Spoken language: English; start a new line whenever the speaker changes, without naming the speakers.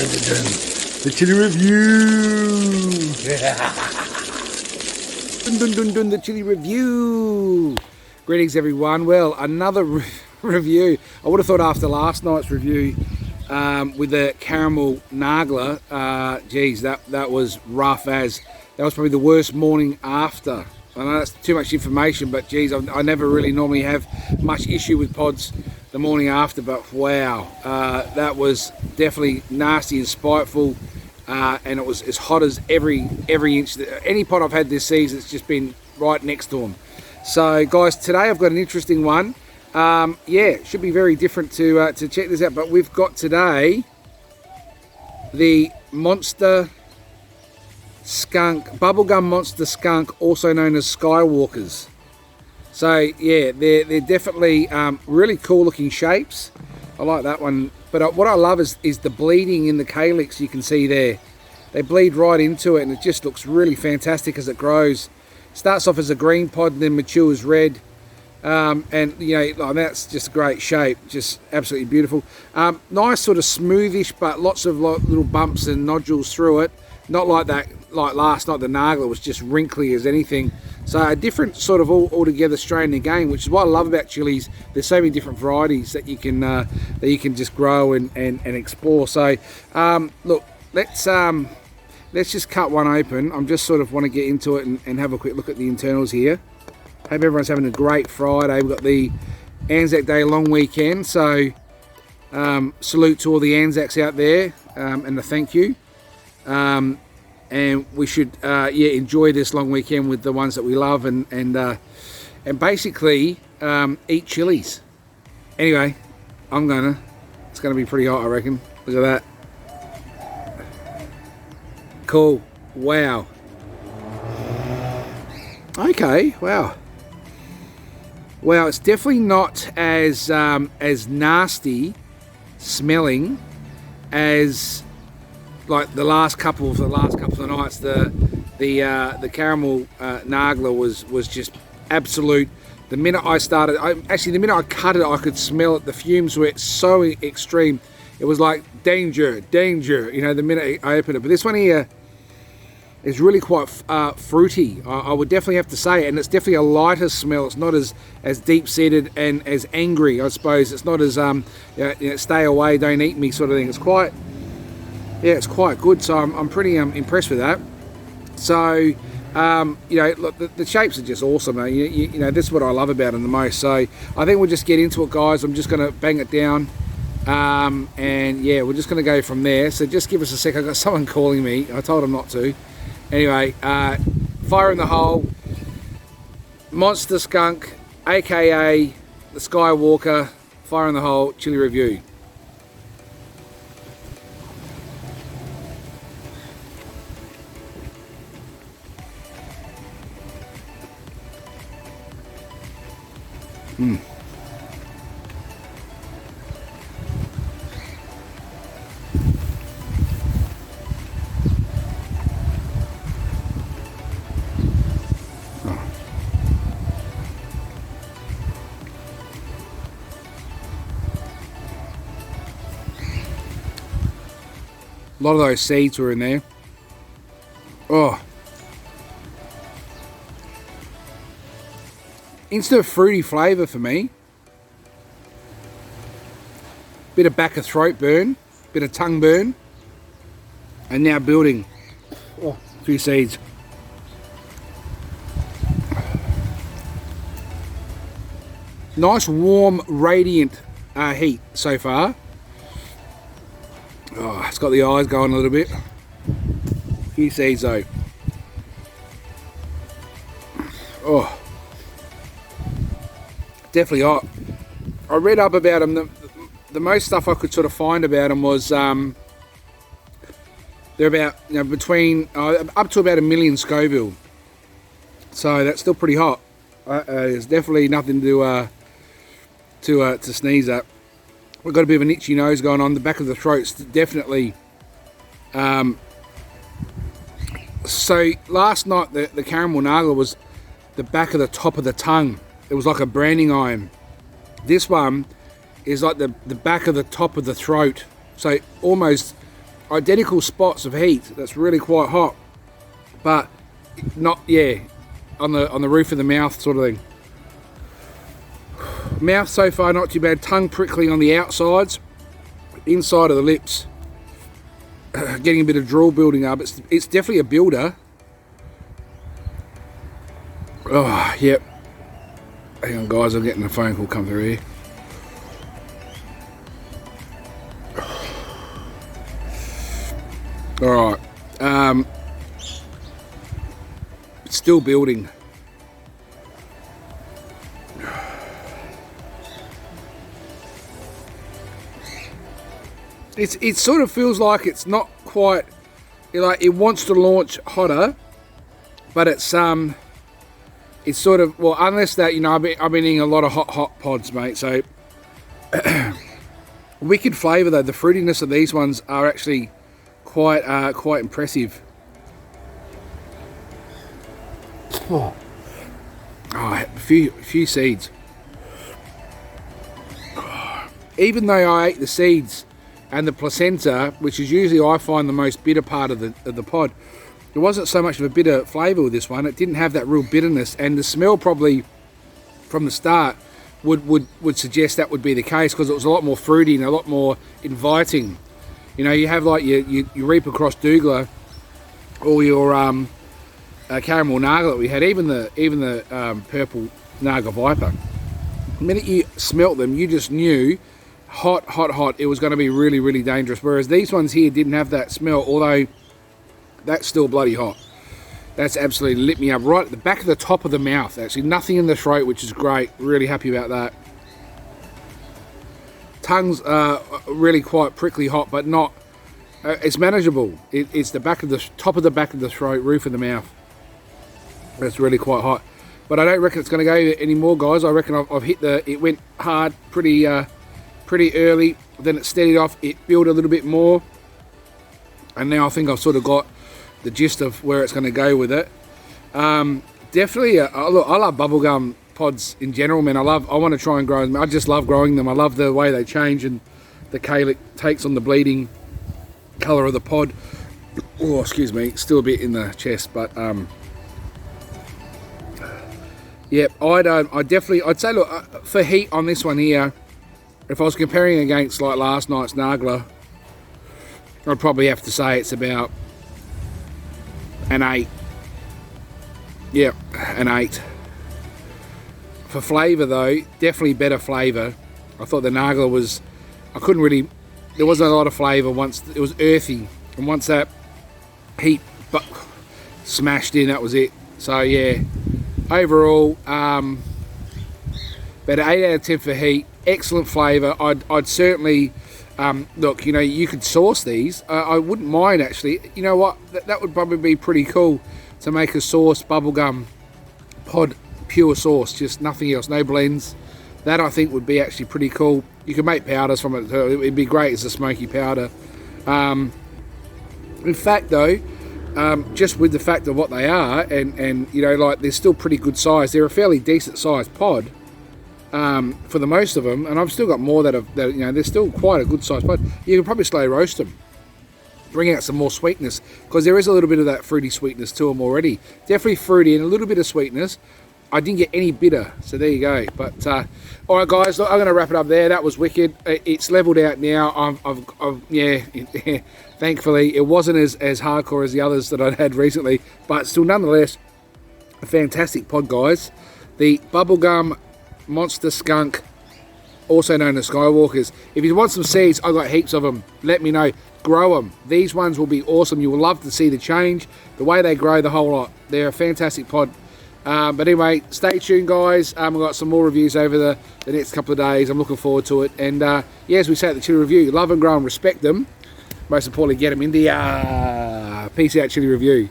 The chili review. The chili review. Greetings, everyone. Well, another review. I would have thought after last night's review with the caramel nagla, geez, that was rough as. That was probably the worst morning after. I know that's too much information, but geez, I never really normally have much issue with pods the morning after, but wow, that was definitely nasty and spiteful, and it was as hot as every inch. Any pod I've had this season, it's just been right next to them. So guys, today I've got an interesting one. Yeah, it should be very different to check this out, but we've got today the Monster Skunk, Bubblegum Monster Skunk, also known as Skywalkers. So yeah, they're definitely really cool looking shapes. I like that one. But what I love is the bleeding in the calyx. You can see there. They bleed right into it, and it just looks really fantastic as it grows. Starts off as a green pod and then matures red. And you know, like, that's just a great shape, just absolutely beautiful. Nice sort of smoothish, but lots of little bumps and nodules through it. Not like that, like last night the Nagla was just wrinkly as anything. So a different sort of altogether strain again, which is what I love about chilies. There's so many different varieties that you can just grow and explore. So look, let's just cut one open. I'm just sort of want to get into it and have a quick look at the internals here. Hope everyone's having a great Friday. We've got the Anzac Day long weekend, so salute to all the Anzacs out there, and a thank you. And we should yeah, enjoy this long weekend with the ones that we love, and basically eat chilies. Anyway, it's gonna be pretty hot, I reckon. Look at that. Cool. Wow. Okay. Wow. Well, it's definitely not as nasty smelling as like the last couple of nights. The caramel nagla was just absolute. The minute I started, the minute I cut it, I could smell it. The fumes were so extreme. It was like danger. You know, the minute I opened it. But this one here is really quite fruity. I would definitely have to say, and it's definitely a lighter smell. It's not as deep-seated and as angry, I suppose. It's not as you know, stay away, don't eat me sort of thing. It's quite, yeah, it's quite good. So I'm pretty impressed with that. So you know, look, the shapes are just awesome. You know, this is what I love about them the most. So I think we'll just get into it, guys. I'm just going to bang it down, and yeah, we're just going to go from there. So just give us a sec. I've got someone calling me. I told them not to. Anyway, fire in the hole, Monster Skunk, aka the Skywalker, fire in the hole, chili review. A lot of those seeds were in there. Oh, instant fruity flavour for me. Bit of back of throat burn, bit of tongue burn, and now building. Oh, a few seeds. Nice, warm, radiant heat so far. Oh, it's got the eyes going a little bit. Few seeds though. Oh, definitely hot. I read up about them. The most stuff I could sort of find about them was they're about, you know, between up to about 1 million Scoville. So that's still pretty hot. There's definitely nothing to sneeze at. We've got a bit of an itchy nose going on. The back of the throat's definitely. So last night the caramel nagla was the back of the top of the tongue. It was like a branding iron. This one is like the back of the top of the throat. So almost identical spots of heat that's really quite hot, but not, yeah, on the roof of the mouth sort of thing. Mouth so far not too bad. Tongue prickling on the outsides, inside of the lips getting a bit of drool building up. It's definitely a builder. Oh, yep. Hang on, guys, I'm getting a phone call come through here. All right. It's still building. It sort of feels like it's not quite, like it wants to launch hotter, but it's sort of, well, unless that, you know, I've been eating a lot of hot pods, mate. So wicked flavour though. The fruitiness of these ones are actually quite impressive. Oh, a few seeds. Even though I ate the seeds and the placenta, which is usually I find the most bitter part of the pod, there wasn't so much of a bitter flavour with this one. It didn't have that real bitterness, and the smell probably from the start would suggest that would be the case, because it was a lot more fruity and a lot more inviting. You know, you have like you Reaper Cross Douglas or your caramel Naga that we had, even the purple Naga Viper. The minute you smelt them, you just knew hot. It was going to be really, really dangerous. Whereas these ones here didn't have that smell, although that's still bloody hot. That's absolutely lit me up right at the back of the top of the mouth. Actually, nothing in the throat, which is great. Really happy about that. Tongue's really quite prickly hot, but not. It's manageable. It's the top of the back of the throat, roof of the mouth. That's really quite hot. But I don't reckon it's going to go anymore, guys. I reckon I've hit it went hard pretty early. Then it steadied off. It built a little bit more, and now I think I've sort of got the gist of where it's going to go with it. Definitely, look, I love bubblegum pods in general, man. I want to try and grow them. I just love growing them. I love the way they change and the calyx takes on the bleeding colour of the pod. Oh, excuse me, still a bit in the chest, but yeah, I'd say, look, for heat on this one here, if I was comparing against like last night's Nagla, I'd probably have to say it's about an 8. Yeah, an 8. For flavour though, definitely better flavour. I thought the Nagla was, there wasn't a lot of flavour once, it was earthy. And once that heat smashed in, that was it. So yeah, overall, about an 8 out of 10 for heat. Excellent flavour. I'd certainly, look, you know, you could sauce these. I wouldn't mind actually. You know what? That would probably be pretty cool to make a sauce bubblegum pod, pure sauce, just nothing else, no blends. That I think would be actually pretty cool. You could make powders from it. It'd be great as a smoky powder. In fact, though, just with the fact of what they are, and you know, like they're still pretty good size. They're a fairly decent sized pod. For the most of them, and I've still got more that you know, they're still quite a good size pod. You can probably slow roast them, bring out some more sweetness, because there is a little bit of that fruity sweetness to them already. Definitely fruity and a little bit of sweetness. I didn't get any bitter, so there you go. But all right, guys, look, I'm going to wrap it up there. That was wicked. It's leveled out now. Yeah, thankfully it wasn't as hardcore as the others that I'd had recently, but still, nonetheless, a fantastic pod, guys. The bubblegum monster skunk, also known as Skywalkers. If you want some seeds, I've got heaps of them. Let me know. Grow them. These ones will be awesome. You will love to see the change, the way they grow, the whole lot. They're a fantastic pod. But anyway, stay tuned, guys. We've got some more reviews over the next couple of days. I'm looking forward to it. And yeah, as we say at the Chili Review, love and grow and respect them. Most importantly, get them in the Peace Out Chili Review.